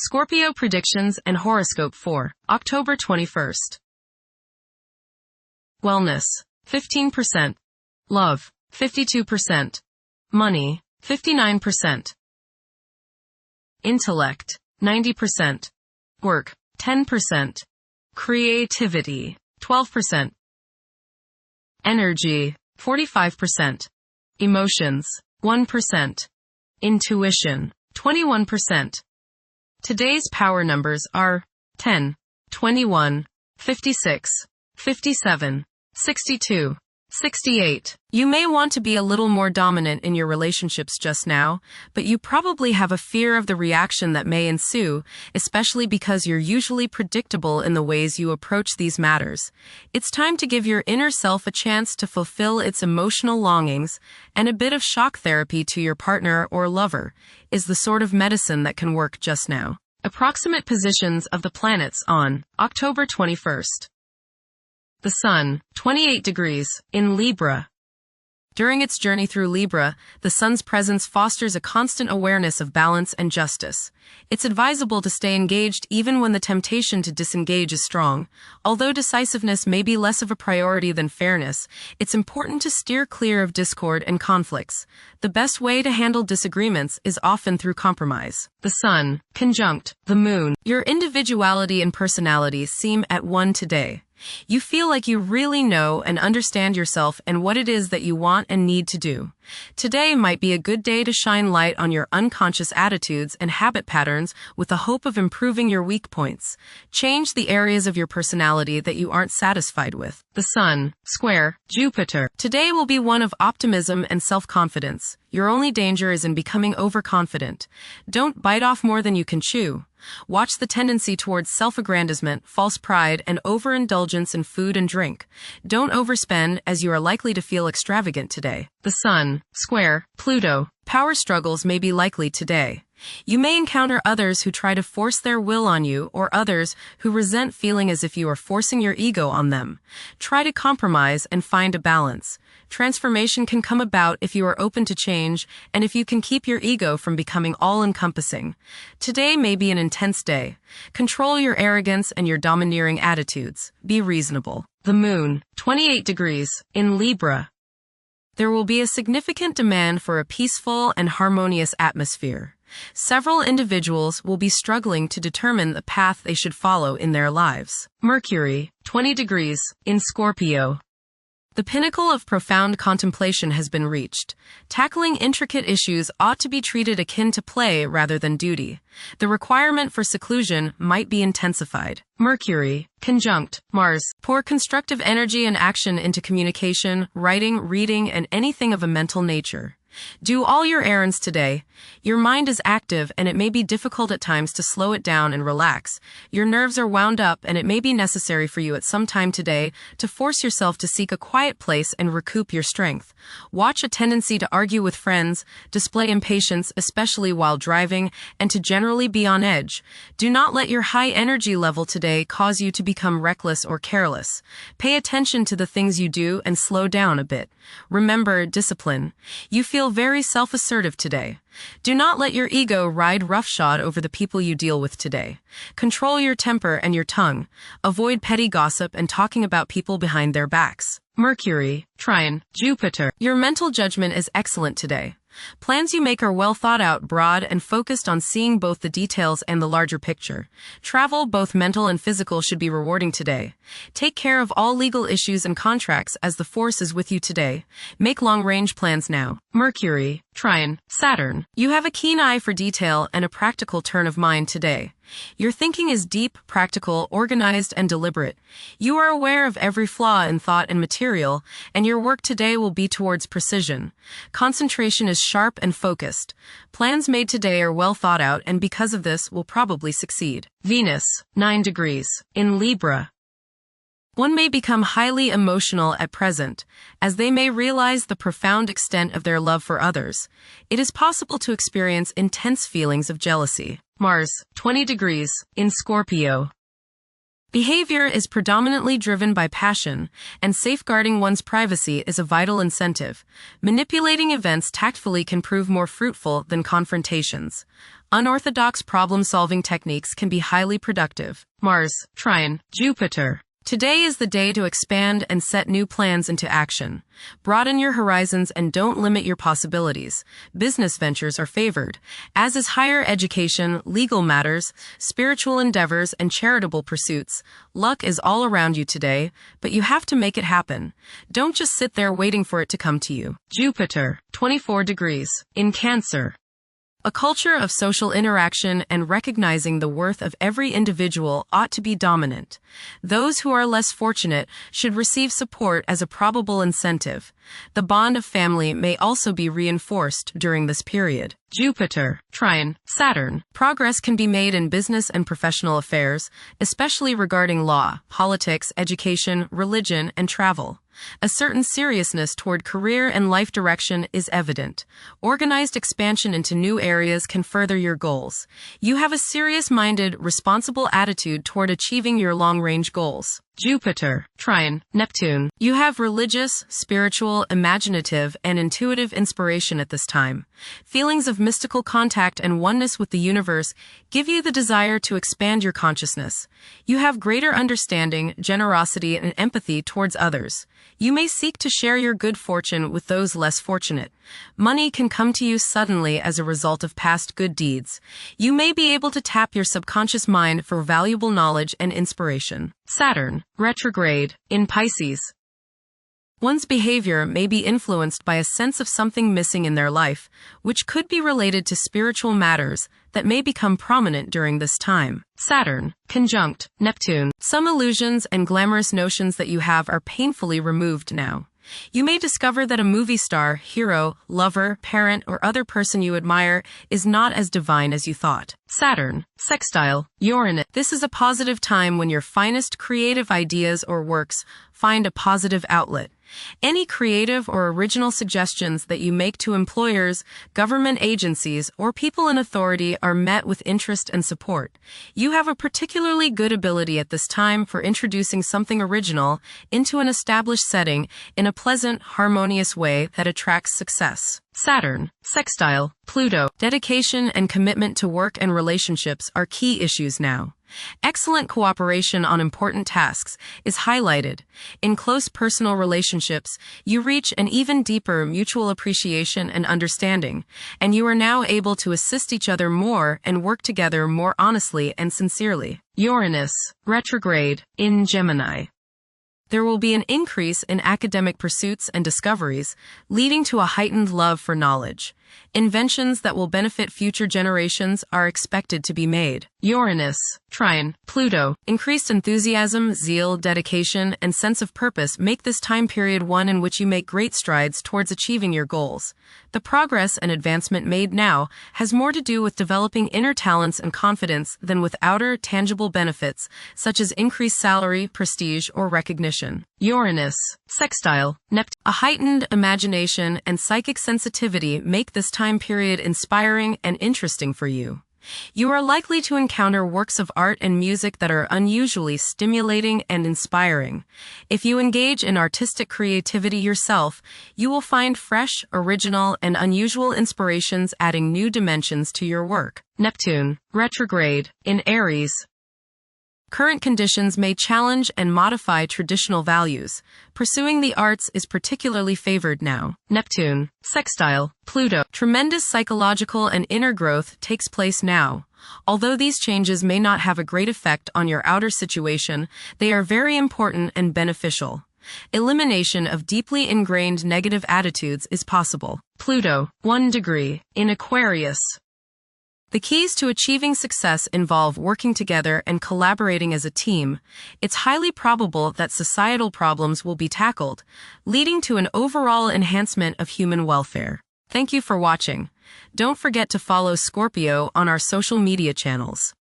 Scorpio predictions and horoscope for October 21st. Wellness, 15%. Love, 52%. Money, 59%. Intellect, 90%. Work, 10%. Creativity, 12%. Energy, 45%. Emotions, 1%. Intuition, 21%. Today's power numbers are 10, 21, 56, 57, 62, 68. You may want to be a little more dominant in your relationships just now, but you probably have a fear of the reaction that may ensue, especially because you're usually predictable in the ways you approach these matters. It's time to give your inner self a chance to fulfill its emotional longings, and a bit of shock therapy to your partner or lover is the sort of medicine that can work just now. Approximate positions of the planets on October 21st. The Sun, 28 degrees, in Libra. During its journey through Libra, the Sun's presence fosters a constant awareness of balance and justice. It's advisable to stay engaged even when the temptation to disengage is strong. Although decisiveness may be less of a priority than fairness, it's important to steer clear of discord and conflicts. The best way to handle disagreements is often through compromise. The Sun, conjunct the Moon. Your individuality and personality seem at one today. You feel like you really know and understand yourself and what it is that you want and need to do. Today might be a good day to shine light on your unconscious attitudes and habit patterns with the hope of improving your weak points. Change the areas of your personality that you aren't satisfied with. The Sun, square Jupiter. Today will be one of optimism and self-confidence. Your only danger is in becoming overconfident. Don't bite off more than you can chew. Watch the tendency towards self-aggrandizement, false pride, and overindulgence in food and drink. Don't overspend, as you are likely to feel extravagant today. The Sun, square Pluto. Power struggles may be likely today. You may encounter others who try to force their will on you, or others who resent feeling as if you are forcing your ego on them. Try to compromise and find a balance. Transformation can come about if you are open to change, and if you can keep your ego from becoming all-encompassing. Today may be an intense day. Control your arrogance and your domineering attitudes. Be reasonable. The Moon, 28 degrees, in Libra. There will be a significant demand for a peaceful and harmonious atmosphere. Several individuals will be struggling to determine the path they should follow in their lives. Mercury, 20 degrees, in Scorpio. The pinnacle of profound contemplation has been reached. Tackling intricate issues ought to be treated akin to play rather than duty. The requirement for seclusion might be intensified. Mercury, conjunct Mars. Pour constructive energy and action into communication, writing, reading, and anything of a mental nature. Do all your errands today. Your mind is active and it may be difficult at times to slow it down and relax. Your nerves are wound up and it may be necessary for you at some time today to force yourself to seek a quiet place and recoup your strength. Watch a tendency to argue with friends, display impatience, especially while driving, and to generally be on edge. Do not let your high energy level today cause you to become reckless or careless. Pay attention to the things you do and slow down a bit. Remember discipline. You feel very self-assertive today. Do not let your ego ride roughshod over the people you deal with today. Control your temper and your tongue. Avoid petty gossip and talking about people behind their backs. Mercury, trine Jupiter. Your mental judgment is excellent today. Plans you make are well thought out, broad, and focused on seeing both the details and the larger picture. Travel, both mental and physical, should be rewarding today. Take care of all legal issues and contracts as the force is with you today. Make long-range plans now. Mercury, trine Saturn. You have a keen eye for detail and a practical turn of mind today. Your thinking is deep, practical, organized, and deliberate. You are aware of every flaw in thought and material, and your work today will be towards precision. Concentration is sharp and focused. Plans made today are well thought out, and because of this, will probably succeed. Venus, 9 degrees, in Libra. One may become highly emotional at present, as they may realize the profound extent of their love for others. It is possible to experience intense feelings of jealousy. Mars, 20 degrees, in Scorpio. Behavior is predominantly driven by passion, and safeguarding one's privacy is a vital incentive. Manipulating events tactfully can prove more fruitful than confrontations. Unorthodox problem-solving techniques can be highly productive. Mars, trine, Jupiter. Today is the day to expand and set new plans into action. Broaden your horizons and don't limit your possibilities. Business ventures are favored, as is higher education, legal matters, spiritual endeavors, and charitable pursuits. Luck is all around you today, but you have to make it happen. Don't just sit there waiting for it to come to you. Jupiter, 24 degrees. In Cancer. A culture of social interaction and recognizing the worth of every individual ought to be dominant. Those who are less fortunate should receive support as a probable incentive. The bond of family may also be reinforced during this period. Jupiter, trine, Saturn. Progress can be made in business and professional affairs, especially regarding law, politics, education, religion, and travel. A certain seriousness toward career and life direction is evident. Organized expansion into new areas can further your goals. You have a serious-minded, responsible attitude toward achieving your long-range goals. Jupiter, trine, Neptune. You have religious, spiritual, imaginative, and intuitive inspiration at this time. Feelings of mystical contact and oneness with the universe give you the desire to expand your consciousness. You have greater understanding, generosity, and empathy towards others. You may seek to share your good fortune with those less fortunate. Money can come to you suddenly as a result of past good deeds. You may be able to tap your subconscious mind for valuable knowledge and inspiration. Saturn, retrograde, in Pisces. One's behavior may be influenced by a sense of something missing in their life, which could be related to spiritual matters that may become prominent during this time. Saturn, conjunct, Neptune. Some illusions and glamorous notions that you have are painfully removed now. You may discover that a movie star, hero, lover, parent, or other person you admire is not as divine as you thought. Saturn, sextile, Uranus. This is a positive time when your finest creative ideas or works find a positive outlet. Any creative or original suggestions that you make to employers, government agencies, or people in authority are met with interest and support. You have a particularly good ability at this time for introducing something original into an established setting in a pleasant, harmonious way that attracts success. Saturn, sextile, Pluto. Dedication and commitment to work and relationships are key issues now. Excellent cooperation on important tasks is highlighted. In close personal relationships, you reach an even deeper mutual appreciation and understanding, and you are now able to assist each other more and work together more honestly and sincerely. Uranus, retrograde, in Gemini. There will be an increase in academic pursuits and discoveries, leading to a heightened love for knowledge. Inventions that will benefit future generations are expected to be made. Uranus, trine, Pluto. Increased enthusiasm, zeal, dedication, and sense of purpose make this time period one in which you make great strides towards achieving your goals. The progress and advancement made now has more to do with developing inner talents and confidence than with outer, tangible benefits, such as increased salary, prestige, or recognition. Uranus, sextile, Neptune. A heightened imagination and psychic sensitivity make this time period inspiring and interesting for you. You are likely to encounter works of art and music that are unusually stimulating and inspiring. If you engage in artistic creativity yourself, you will find fresh, original, and unusual inspirations adding new dimensions to your work. Neptune, retrograde, in Aries. Current conditions may challenge and modify traditional values. Pursuing the arts is particularly favored now. Neptune, sextile, Pluto. Tremendous psychological and inner growth takes place now. Although these changes may not have a great effect on your outer situation, they are very important and beneficial. Elimination of deeply ingrained negative attitudes is possible. Pluto, 1 degree, in Aquarius. The keys to achieving success involve working together and collaborating as a team. It's highly probable that societal problems will be tackled, leading to an overall enhancement of human welfare. Thank you for watching. Don't forget to follow Scorpio on our social media channels.